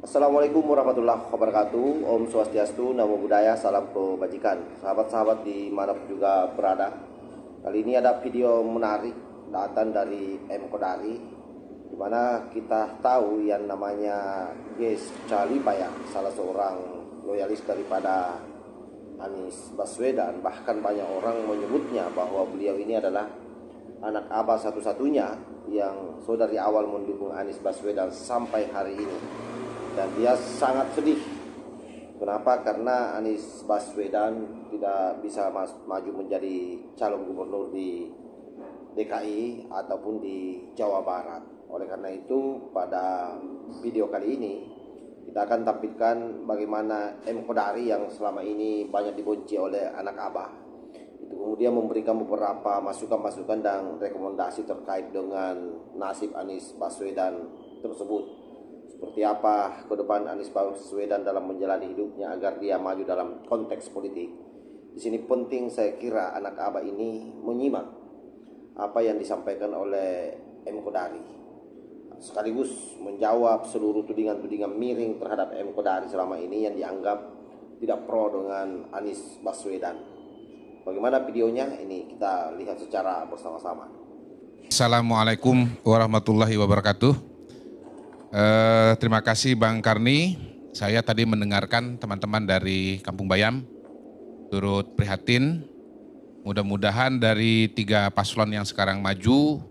Assalamualaikum warahmatullahi wabarakatuh. Om Swastiastu, Namo Buddhaya, salam kebajikan. Sahabat-sahabat di mana juga berada. Kali ini ada video menarik datang dari M. Kodari, di mana kita tahu yang namanya Yes Calipaya, salah seorang loyalis daripada Anies Baswedan. Bahkan banyak orang menyebutnya bahwa beliau ini adalah anak abah satu-satunya yang dari awal mendukung Anies Baswedan sampai hari ini. Dan dia sangat sedih. Kenapa? Karena Anies Baswedan tidak bisa maju menjadi calon gubernur di DKI ataupun di Jawa Barat. Oleh karena itu, pada video kali ini kita akan tampilkan bagaimana M. Kodari yang selama ini banyak dibenci oleh anak abah itu kemudian memberikan beberapa masukan-masukan dan rekomendasi terkait dengan nasib Anies Baswedan tersebut. Seperti apa ke depan Anies Baswedan dalam menjalani hidupnya agar dia maju dalam konteks politik. Di sini penting saya kira anak abah ini menyimak apa yang disampaikan oleh M. Kodari, sekaligus menjawab seluruh tudingan-tudingan miring terhadap M. Kodari selama ini yang dianggap tidak pro dengan Anies Baswedan. Bagaimana videonya? Ini kita lihat secara bersama-sama. Assalamualaikum warahmatullahi wabarakatuh. Terima kasih Bang Karni. Saya tadi mendengarkan teman-teman dari Kampung Bayam turut prihatin. Mudah-mudahan dari 3 paslon yang sekarang maju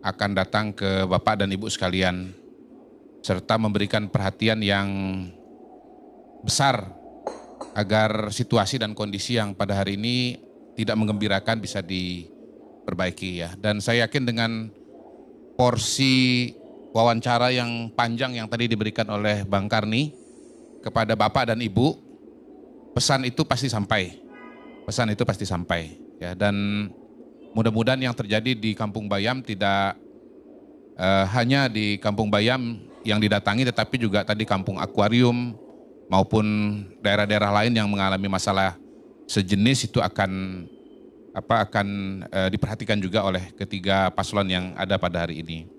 akan datang ke Bapak dan Ibu sekalian, serta memberikan perhatian yang besar agar situasi dan kondisi yang pada hari ini tidak menggembirakan bisa diperbaiki ya. Dan saya yakin dengan porsi wawancara yang panjang yang tadi diberikan oleh Bang Karni kepada Bapak dan Ibu, pesan itu pasti sampai. Pesan itu pasti sampai ya, dan mudah-mudahan yang terjadi di Kampung Bayam tidak hanya di Kampung Bayam yang didatangi, tetapi juga tadi Kampung Akuarium maupun daerah-daerah lain yang mengalami masalah sejenis itu akan diperhatikan juga oleh ketiga paslon yang ada pada hari ini.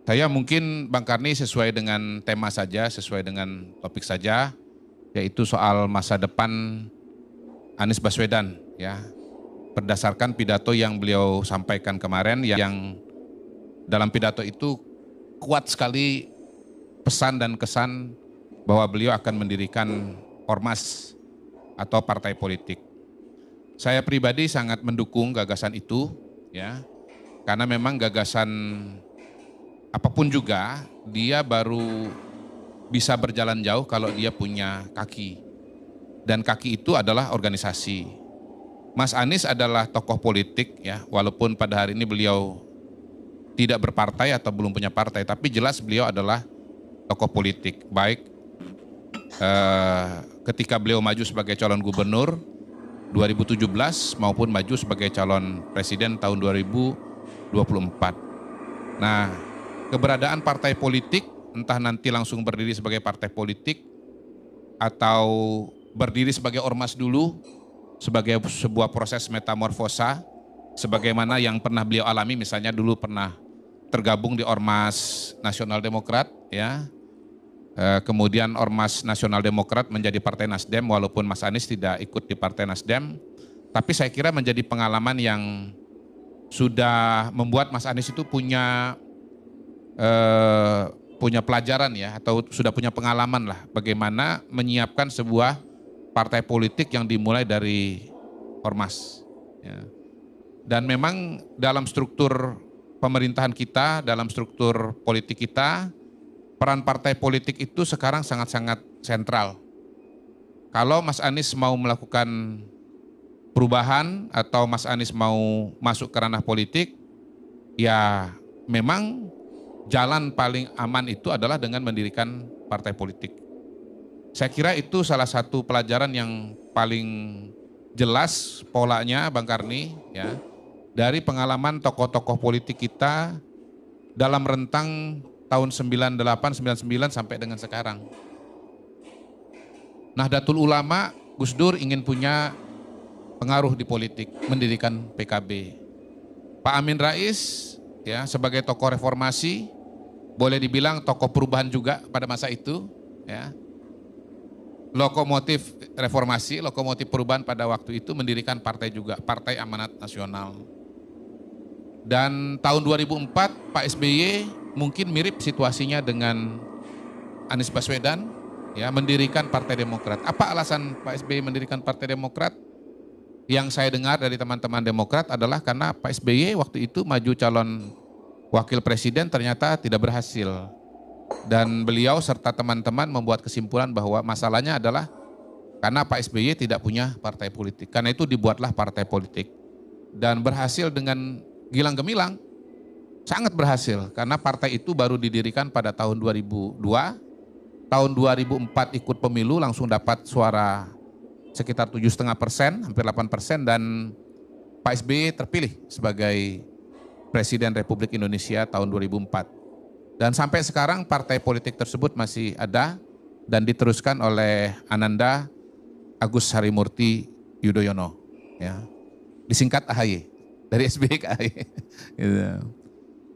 Saya mungkin Bang Karni sesuai dengan tema saja, sesuai dengan topik saja, yaitu soal masa depan Anies Baswedan ya. Berdasarkan pidato yang beliau sampaikan kemarin, yang dalam pidato itu kuat sekali pesan dan kesan bahwa beliau akan mendirikan ormas atau partai politik. Saya pribadi sangat mendukung gagasan itu ya, karena memang gagasan apapun juga, dia baru bisa berjalan jauh kalau dia punya kaki. Dan kaki itu adalah organisasi. Mas Anies adalah tokoh politik ya, walaupun pada hari ini beliau tidak berpartai atau belum punya partai, tapi jelas beliau adalah tokoh politik. Baik ketika beliau maju sebagai calon gubernur 2017 maupun maju sebagai calon presiden tahun 2024. Nah, keberadaan partai politik, entah nanti langsung berdiri sebagai partai politik atau berdiri sebagai ormas dulu, sebagai sebuah proses metamorfosa, sebagaimana yang pernah beliau alami, misalnya dulu pernah tergabung di Ormas Nasional Demokrat, ya. Kemudian Ormas Nasional Demokrat menjadi Partai Nasdem, walaupun Mas Anies tidak ikut di Partai Nasdem, tapi saya kira menjadi pengalaman yang sudah membuat Mas Anies itu punya pelajaran ya, atau sudah punya pengalaman lah bagaimana menyiapkan sebuah partai politik yang dimulai dari ormas ya. Dan memang dalam struktur pemerintahan kita, dalam struktur politik kita, peran partai politik itu sekarang sangat-sangat sentral. Kalau Mas Anies mau melakukan perubahan atau Mas Anies mau masuk ke ranah politik, ya memang jalan paling aman itu adalah dengan mendirikan partai politik. Saya kira itu salah satu pelajaran yang paling jelas polanya Bang Karni ya, dari pengalaman tokoh-tokoh politik kita dalam rentang tahun 98, 99 sampai dengan sekarang. Nahdlatul Ulama, Gus Dur ingin punya pengaruh di politik, mendirikan PKB. Pak Amin Rais ya sebagai tokoh reformasi, boleh dibilang tokoh perubahan juga pada masa itu, ya. Lokomotif reformasi, lokomotif perubahan pada waktu itu mendirikan partai juga, Partai Amanat Nasional. Dan tahun 2004 Pak SBY mungkin mirip situasinya dengan Anies Baswedan, ya, mendirikan Partai Demokrat. Apa alasan Pak SBY mendirikan Partai Demokrat? Yang saya dengar dari teman-teman Demokrat adalah karena Pak SBY waktu itu maju calon wakil presiden ternyata tidak berhasil. Dan beliau serta teman-teman membuat kesimpulan bahwa masalahnya adalah karena Pak SBY tidak punya partai politik. Karena itu dibuatlah partai politik. Dan berhasil dengan gilang gemilang, sangat berhasil. Karena partai itu baru didirikan pada tahun 2002, tahun 2004 ikut pemilu langsung dapat suara sekitar 7,5%, hampir 8%, dan Pak SBY terpilih sebagai Presiden Republik Indonesia tahun 2004. Dan sampai sekarang partai politik tersebut masih ada dan diteruskan oleh Ananda Agus Harimurti Yudhoyono, ya. Disingkat AHY, dari SBY ke AHY. Gitu.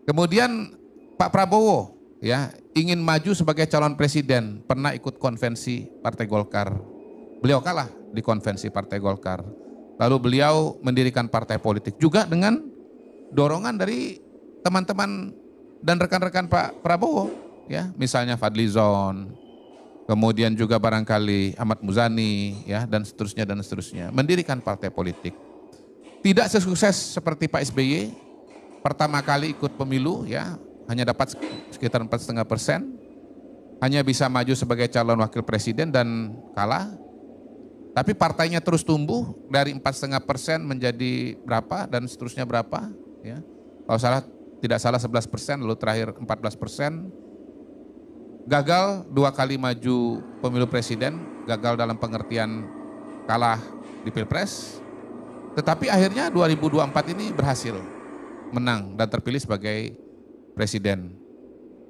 Kemudian Pak Prabowo, ya, ingin maju sebagai calon presiden, pernah ikut konvensi Partai Golkar. Beliau kalah di konvensi Partai Golkar. Lalu beliau mendirikan partai politik juga dengan dorongan dari teman-teman dan rekan-rekan Pak Prabowo, ya, misalnya Fadlizon, kemudian juga barangkali Ahmad Muzani, ya, dan seterusnya, mendirikan partai politik. Tidak sesukses seperti Pak SBY, pertama kali ikut pemilu, ya, hanya dapat sekitar 4,5%, hanya bisa maju sebagai calon wakil presiden dan kalah. Tapi partainya terus tumbuh dari 4,5% menjadi berapa dan seterusnya berapa, ya. Kalau tidak salah 11%, lalu terakhir 14%. Gagal 2 kali maju pemilu presiden, gagal dalam pengertian kalah di Pilpres. Tetapi akhirnya 2024 ini berhasil menang dan terpilih sebagai presiden.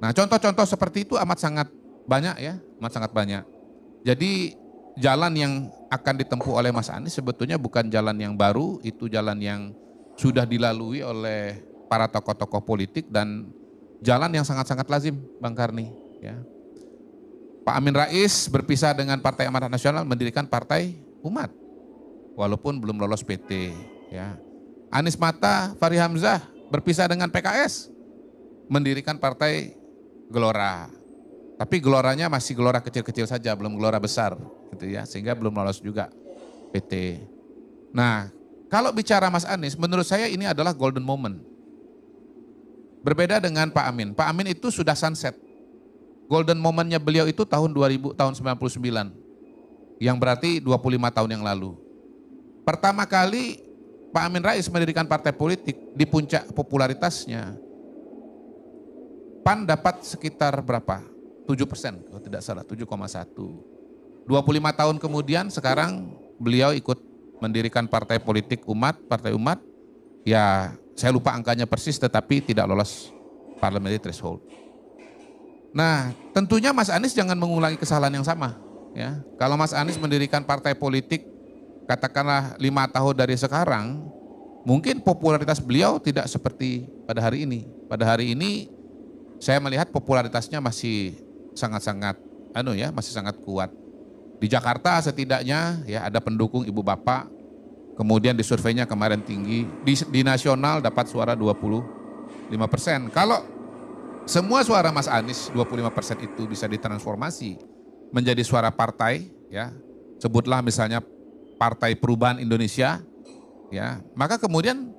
Nah, contoh-contoh seperti itu amat sangat banyak, ya, amat sangat banyak. Jadi jalan yang akan ditempuh oleh Mas Anies sebetulnya bukan jalan yang baru, itu jalan yang sudah dilalui oleh para tokoh-tokoh politik dan jalan yang sangat-sangat lazim, Bang Karni, ya. Pak Amin Rais berpisah dengan Partai Amanat Nasional mendirikan Partai Umat, walaupun belum lolos PT, ya. Anies Mata, Fahri Hamzah berpisah dengan PKS, mendirikan Partai Gelora. Tapi geloranya masih gelora kecil-kecil saja, belum gelora besar, gitu ya, sehingga belum lolos juga PT. Nah, kalau bicara Mas Anies, menurut saya ini adalah golden moment. Berbeda dengan Pak Amin. Pak Amin itu sudah sunset. Golden momennya beliau itu tahun 2000, tahun 99. Yang berarti 25 tahun yang lalu. Pertama kali Pak Amin Rais mendirikan partai politik di puncak popularitasnya. PAN dapat sekitar berapa? 7%, kalau tidak salah, 7,1. 25 tahun kemudian sekarang beliau ikut mendirikan partai politik Umat, Partai Umat. Ya, saya lupa angkanya persis, tetapi tidak lolos parliamentary threshold. Nah, tentunya Mas Anies jangan mengulangi kesalahan yang sama, ya. Kalau Mas Anies mendirikan partai politik, katakanlah 5 tahun dari sekarang, mungkin popularitas beliau tidak seperti pada hari ini. Pada hari ini, saya melihat popularitasnya masih sangat-sangat, masih sangat kuat. Di Jakarta setidaknya, ya, ada pendukung ibu bapak. Kemudian di surveinya kemarin tinggi, di nasional dapat suara 25%. Kalau semua suara Mas Anies 25% itu bisa ditransformasi menjadi suara partai, ya, sebutlah misalnya Partai Perubahan Indonesia, ya, maka kemudian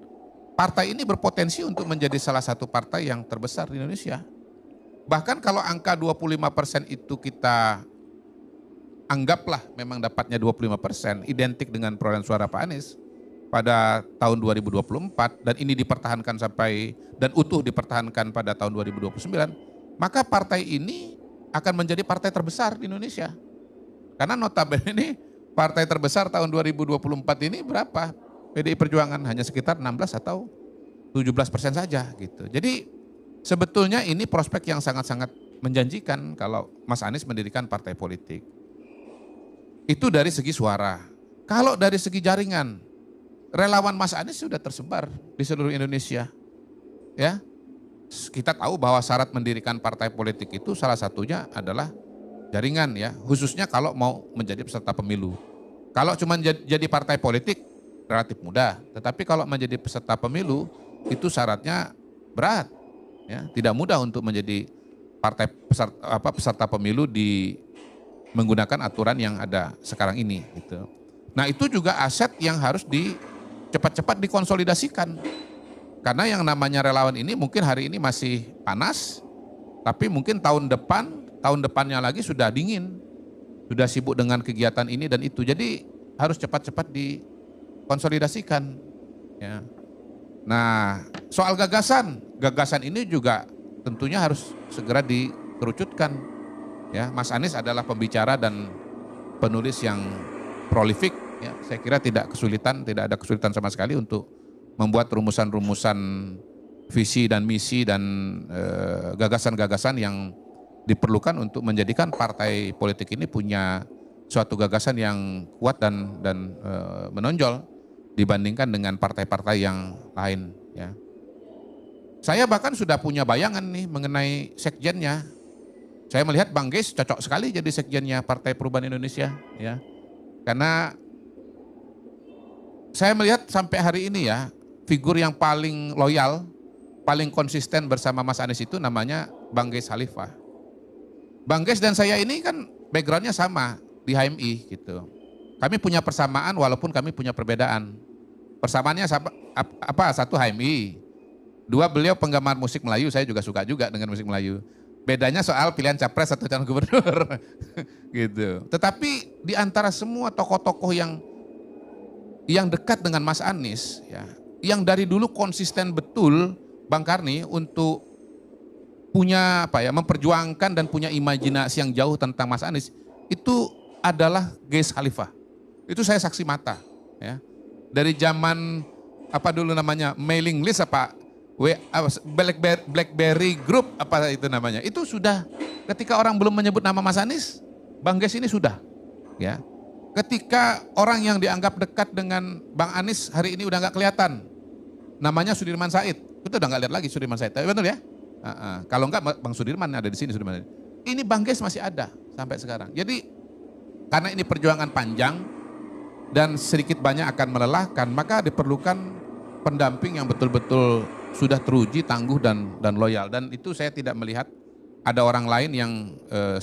partai ini berpotensi untuk menjadi salah satu partai yang terbesar di Indonesia. Bahkan kalau angka 25% itu kita anggaplah memang dapatnya 25%, identik dengan perolehan suara Pak Anies pada tahun 2024, dan ini dipertahankan sampai dan utuh dipertahankan pada tahun 2029, maka partai ini akan menjadi partai terbesar di Indonesia. Karena notabene ini partai terbesar tahun 2024 ini berapa? PDI Perjuangan hanya sekitar 16 atau 17% saja gitu. Jadi sebetulnya ini prospek yang sangat-sangat menjanjikan kalau Mas Anies mendirikan partai politik. Itu dari segi suara. Kalau dari segi jaringan, relawan Mas Anies sudah tersebar di seluruh Indonesia. Ya, kita tahu bahwa syarat mendirikan partai politik itu salah satunya adalah jaringan ya, khususnya kalau mau menjadi peserta pemilu. Kalau cuma jadi partai politik relatif mudah, tetapi kalau menjadi peserta pemilu itu syaratnya berat, ya, tidak mudah untuk menjadi partai peserta pemilu menggunakan aturan yang ada sekarang ini. Gitu. Nah itu juga aset yang harus cepat-cepat dikonsolidasikan. Karena yang namanya relawan ini mungkin hari ini masih panas, tapi mungkin tahun depannya lagi sudah dingin, sudah sibuk dengan kegiatan ini dan itu. Jadi harus cepat-cepat dikonsolidasikan. Ya. Nah soal gagasan ini juga tentunya harus segera dikerucutkan. Ya, Mas Anies adalah pembicara dan penulis yang prolifik. Ya, saya kira tidak ada kesulitan sama sekali untuk membuat rumusan-rumusan visi dan misi dan gagasan-gagasan yang diperlukan untuk menjadikan partai politik ini punya suatu gagasan yang kuat dan menonjol dibandingkan dengan partai-partai yang lain. Ya. Saya bahkan sudah punya bayangan nih mengenai sekjennya. Saya melihat Bang Geis cocok sekali jadi sekjennya Partai Perubahan Indonesia. Ya. Karena saya melihat sampai hari ini ya, figur yang paling loyal, paling konsisten bersama Mas Anies itu namanya Bang Geis Khalifah. Bang Geis dan saya ini kan backgroundnya sama di HMI gitu. Kami punya persamaan walaupun kami punya perbedaan. Persamaannya satu HMI, dua beliau penggemar musik Melayu, saya juga suka juga dengan musik Melayu. Bedanya soal pilihan capres atau calon gubernur gitu. Tetapi di antara semua tokoh-tokoh yang dekat dengan Mas Anies ya, yang dari dulu konsisten betul Bang Karni untuk punya memperjuangkan dan punya imajinasi yang jauh tentang Mas Anies itu adalah Geis Khalifah. Itu saya saksi mata ya. Dari zaman dulu namanya mailing list Blackberry Group itu namanya. Itu sudah ketika orang belum menyebut nama Mas Anies, Bang Geis ini sudah ya. Ketika orang yang dianggap dekat dengan Bang Anies hari ini udah nggak kelihatan. Namanya Sudirman Said. Kita udah nggak lihat lagi Sudirman Said. Betul ya? Kalau enggak Bang Sudirman ada di sini Sudirman. Ini Bang Geis masih ada sampai sekarang. Jadi karena ini perjuangan panjang dan sedikit banyak akan melelahkan, maka diperlukan pendamping yang betul-betul sudah teruji, tangguh dan loyal. Dan itu saya tidak melihat ada orang lain yang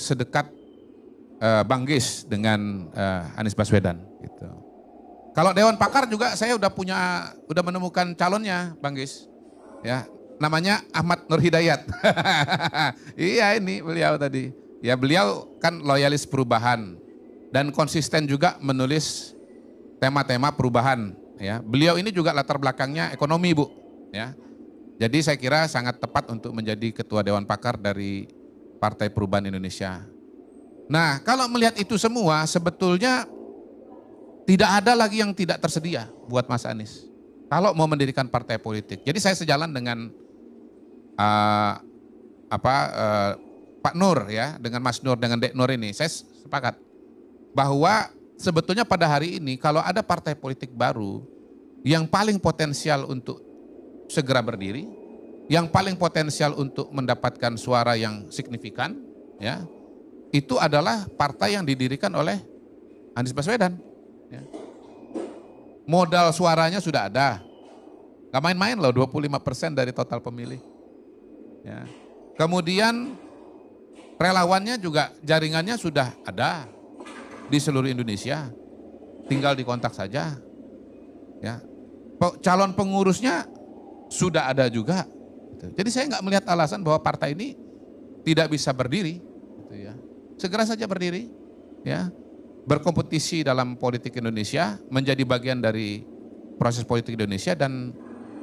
sedekat Bang Geis dengan Anies Baswedan. Gitu. Kalau Dewan Pakar juga saya udah menemukan calonnya Bang Geis. Ya, namanya Ahmad Nur Hidayat. Iya ini beliau tadi. Ya beliau kan loyalis perubahan dan konsisten juga menulis tema-tema perubahan. Ya, beliau ini juga latar belakangnya ekonomi Bu. Ya, jadi saya kira sangat tepat untuk menjadi Ketua Dewan Pakar dari Partai Perubahan Indonesia. Nah kalau melihat itu semua sebetulnya tidak ada lagi yang tidak tersedia buat Mas Anies. Kalau mau mendirikan partai politik. Jadi saya sejalan dengan Pak Nur ya, dengan Mas Nur, dengan Dek Nur ini. Saya sepakat bahwa sebetulnya pada hari ini kalau ada partai politik baru yang paling potensial untuk segera berdiri, yang paling potensial untuk mendapatkan suara yang signifikan, ya, itu adalah partai yang didirikan oleh Anies Baswedan. Ya. Modal suaranya sudah ada, gak main-main loh, 25% dari total pemilih. Ya. Kemudian relawannya juga jaringannya sudah ada di seluruh Indonesia, tinggal dikontak saja. Ya. Calon pengurusnya sudah ada juga. Jadi saya nggak melihat alasan bahwa partai ini tidak bisa berdiri. Gitu ya. Segera saja berdiri, ya, berkompetisi dalam politik Indonesia, menjadi bagian dari proses politik Indonesia dan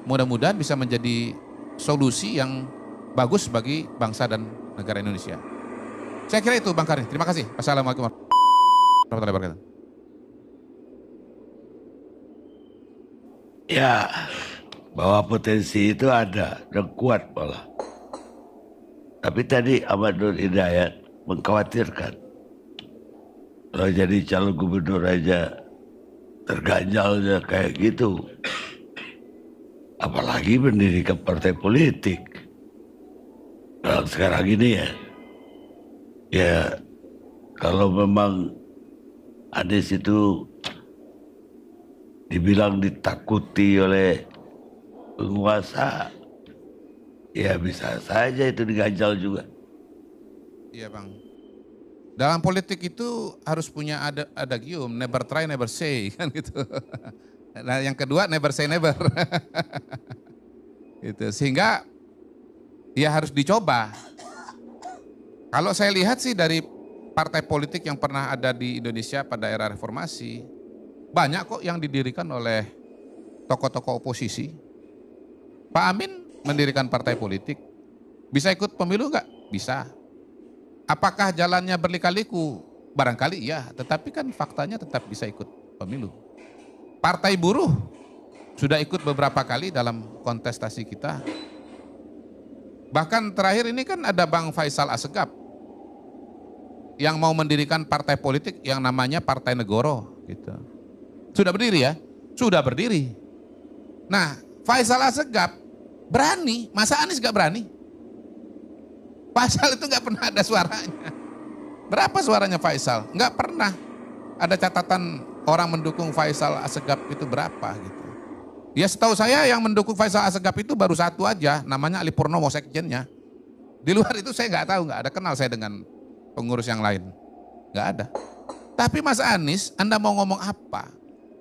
mudah-mudahan bisa menjadi solusi yang bagus bagi bangsa dan negara Indonesia. Saya kira itu Bang Karin. Terima kasih. Wassalamualaikum warahmatullahi wabarakatuh. Ya, bahwa potensi itu ada dan kuat malah. Tapi tadi Ahmad Nur Hidayat mengkhawatirkan kalau jadi calon gubernur aja terganjalnya kayak gitu, apalagi mendirikan partai politik. Kalau sekarang ini ya Kalau memang Anies itu dibilang ditakuti oleh penguasa, ya bisa saja itu diganjal juga. Iya Bang. Dalam politik itu harus punya adagium, never try, never say, kan gitu. Nah yang kedua never say never. Gitu. Sehingga ya harus dicoba. Kalau saya lihat sih dari partai politik yang pernah ada di Indonesia pada era reformasi, banyak kok yang didirikan oleh tokoh-tokoh oposisi. Pak Amin mendirikan partai politik. Bisa ikut pemilu nggak? Bisa. Apakah jalannya berlika-liku? Barangkali iya, tetapi kan faktanya tetap bisa ikut pemilu. Partai buruh sudah ikut beberapa kali dalam kontestasi kita. Bahkan terakhir ini kan ada Bang Faisal Assegaf yang mau mendirikan partai politik yang namanya Partai Negoro gitu. Sudah berdiri ya? Sudah berdiri. Nah, Faisal Assegaf berani, masa Anies gak berani? Faisal itu gak pernah ada suaranya. Berapa suaranya Faisal? Gak pernah ada catatan orang mendukung Faisal Assegaf itu berapa gitu. Ya setahu saya yang mendukung Faisal Assegaf itu baru satu aja, namanya Ali Purnomo sekjennya. Di luar itu saya gak tahu, gak ada kenal saya dengan pengurus yang lain. Gak ada. Tapi Mas Anies, Anda mau ngomong apa?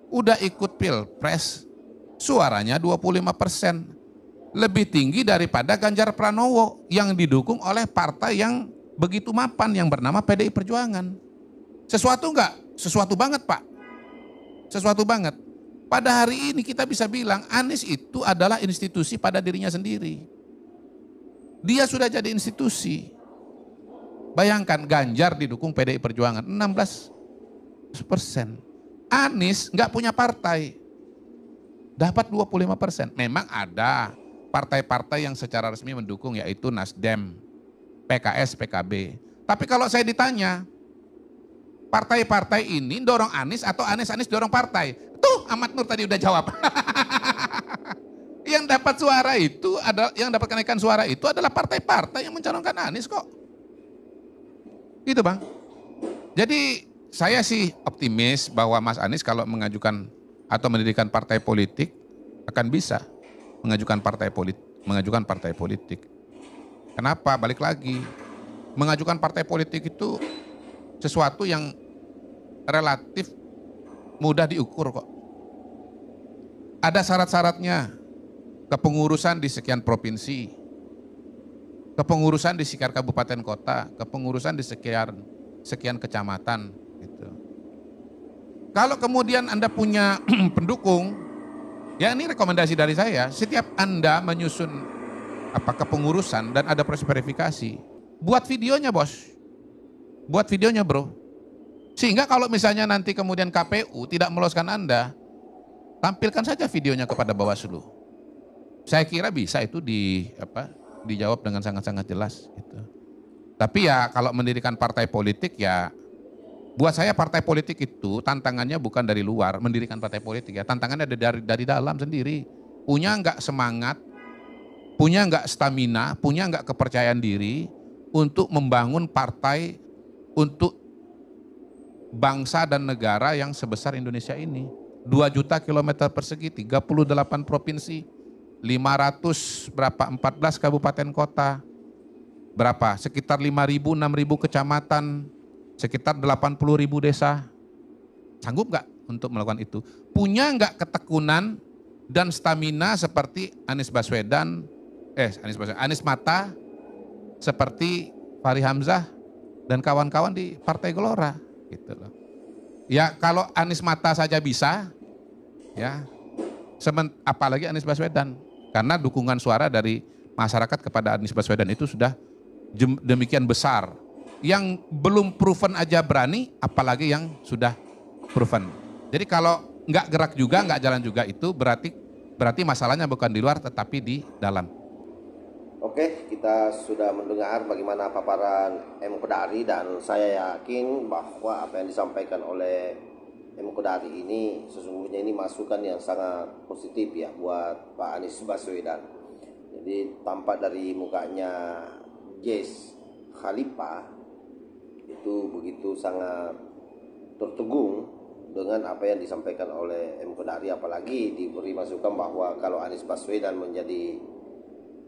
Udah ikut pilpres, suaranya 25%. Lebih tinggi daripada Ganjar Pranowo yang didukung oleh partai yang begitu mapan yang bernama PDI Perjuangan. Sesuatu enggak? Sesuatu banget Pak. Sesuatu banget. Pada hari ini kita bisa bilang Anies itu adalah institusi pada dirinya sendiri. Dia sudah jadi institusi. Bayangkan Ganjar didukung PDI Perjuangan 16%. Anies nggak punya partai. Dapat 25%. Memang ada partai-partai yang secara resmi mendukung yaitu Nasdem, PKS, PKB. Tapi kalau saya ditanya, partai-partai ini dorong Anies atau Anies dorong partai? Tuh Ahmad Nur tadi udah jawab. Yang dapat suara itu adalah yang dapat kenaikan suara itu adalah partai-partai yang mencalonkan Anies kok. Gitu Bang. Jadi saya sih optimis bahwa Mas Anies kalau mengajukan atau mendirikan partai politik akan bisa mengajukan partai politik. Kenapa? Balik lagi. Mengajukan partai politik itu sesuatu yang relatif mudah diukur kok. Ada syarat-syaratnya. Kepengurusan di sekian provinsi, kepengurusan di sekian kabupaten kota, kepengurusan di sekian kecamatan gitu. Kalau kemudian Anda punya pendukung, ya ini rekomendasi dari saya, setiap Anda menyusun kepengurusan dan ada proses verifikasi, buat videonya bos, buat videonya bro. Sehingga kalau misalnya nanti kemudian KPU tidak meloloskan Anda, tampilkan saja videonya kepada Bawaslu. Saya kira bisa itu dijawab dengan sangat-sangat jelas gitu. Tapi ya kalau mendirikan partai politik ya buat saya partai politik itu tantangannya bukan dari luar mendirikan partai politik ya, tantangannya dari dalam sendiri. Punya enggak semangat, punya enggak stamina, punya enggak kepercayaan diri untuk membangun partai untuk bangsa dan negara yang sebesar Indonesia ini. 2 juta kilometer persegi, 38 provinsi. 500 berapa 14 kabupaten kota, berapa sekitar 5.000 6.000 kecamatan, sekitar 80.000 desa. Sanggup nggak untuk melakukan itu? Punya nggak ketekunan dan stamina seperti Anies Mata, seperti Fahri Hamzah dan kawan-kawan di Partai Gelora gitu loh. Ya kalau Anies Mata saja bisa ya, apalagi Anies Baswedan. Karena dukungan suara dari masyarakat kepada Anies Baswedan itu sudah demikian besar. Yang belum proven aja berani, apalagi yang sudah proven. Jadi kalau nggak gerak juga, nggak jalan juga itu berarti masalahnya bukan di luar tetapi di dalam. Oke, kita sudah mendengar bagaimana paparan M. Kodari dan saya yakin bahwa apa yang disampaikan oleh M. Kodari ini sesungguhnya ini masukan yang sangat positif ya buat Pak Anies Baswedan. Jadi tampak dari mukanya Jess Khalifah itu begitu sangat tertegun dengan apa yang disampaikan oleh M. Kodari, apalagi diberi masukan bahwa kalau Anies Baswedan menjadi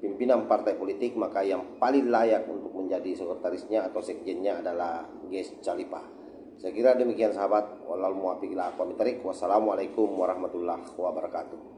pimpinan partai politik, maka yang paling layak untuk menjadi sekretarisnya atau sekjennya adalah Ges Calipah. Saya kira demikian sahabat. Wassalamualaikum warahmatullahi wabarakatuh.